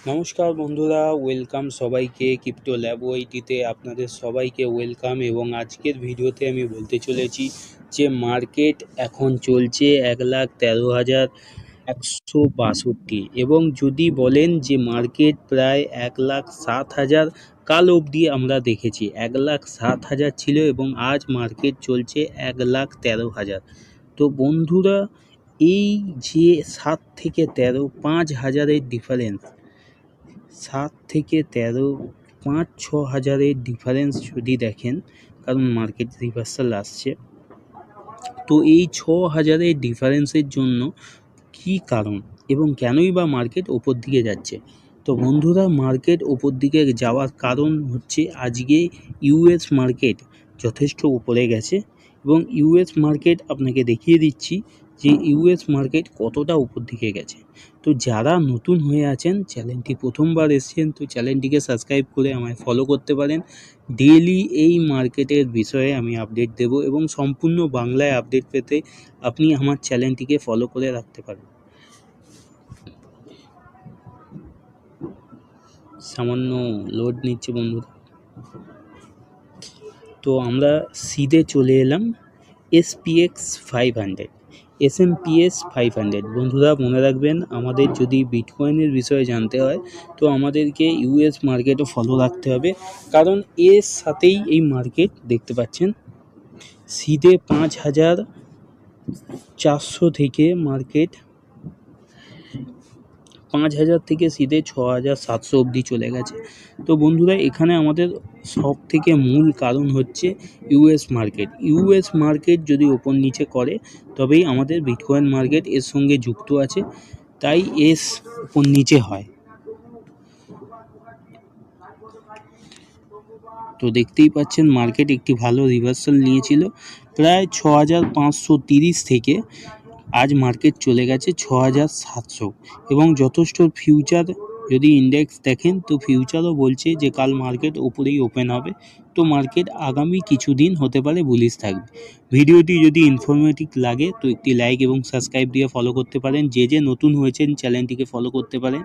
নমস্কার বন্ধুরা, ওয়েলকাম সবাইকে ক্রিপ্টো ল্যাব ওয়াইটিতে আপনাদের সবাইকে ওয়েলকাম। এবং আজকের ভিডিওতে আমি বলতে চলেছি যে মার্কেট এখন চলছে 1,13,162 এবং যদি বলেন যে মার্কেট প্রায় 1,07,000 কাল অবধি আমরা দেখেছি 1,07,000 ছিল এবং আজ মার্কেট চলছে 1,13,000। তো বন্ধুরা, এই যে 7 থেকে 13 5,000-এর ডিফারেন্স, 7 থেকে 13 5-6 হাজারের ডিফারেন্স যদি দেখেন, কারণ মার্কেট রিভার্সাল আসছে, তো এই 6,000-এর ডিফারেন্সের জন্য কি কারণ এবং কেনই বা মার্কেট ওপর দিকে যাচ্ছে। তো বন্ধুরা, মার্কেট ওপর দিকে যাওয়ার কারণ হচ্ছে আজকে ইউএস মার্কেট যথেষ্ট উপরে গেছে এবং ইউএস মার্কেট আপনাকে দেখিয়ে দিচ্ছি যে ইউএস মার্কেট কতটা উপর দিকে গেছে। তো যারা নতুন হয়ে আছেন, চ্যানেলটি প্রথমবার এসেছেন, তো চ্যানেলটিকে সাবস্ক্রাইব করে আমায় ফলো করতে পারেন। ডেইলি এই মার্কেটের বিষয়ে আমি আপডেট দেব এবং সম্পূর্ণ বাংলায় আপডেট পেতে আপনি আমার চ্যানেলটিকে ফলো করে রাখতে পারেন। সামান্য লোড নিচ্ছে বন্ধুরা। তো আমরা সিধে চলে এলাম SPX 500, SMPS 500। বন্ধুরা মনে রাখবেন, আমাদের যদি বিটকয়েনের বিষয়ে জানতে হয় তো আমাদেরকে ইউএস মার্কেটও ফলো রাখতে হবে, কারণ এর সাথেই এই মার্কেট দেখতে পাচ্ছেন সিধে 5,400 থেকে মার্কেট 5,000 থেকে সিধে 6,700 অবধি চলে গেছে। তো বন্ধুরা, এখানে আমাদের সব থেকে মূল কারণ হচ্ছে ইউএস মার্কেট। ইউএস মার্কেট যদি ওপর নিচে করে তবেই আমাদের বিটকয়েন মার্কেট এর সঙ্গে যুক্ত আছে, তাই এস ওপর নিচে হয়। তো দেখতেই পাচ্ছেন মার্কেট একটি ভালো রিভার্সাল নিয়েছিল প্রায় 6,530 থেকে আজ মার্কেট চলে গেছে 6,700 এবং যথেষ্ট ফিউচার যদি ইন্ডেক্স দেখেন তো ফিউচারও বলছে যে কাল মার্কেট ওপরেই ওপেন হবে। তো মার্কেট আগামী কিছুদিন হতে পারে বুলিশ থাকবে। ভিডিওটি যদি ইনফরমেটিভ লাগে তো একটি লাইক এবং সাবস্ক্রাইব দিয়ে ফলো করতে পারেন। যে নতুন হয়েছেন চ্যানেলটিকে ফলো করতে পারেন।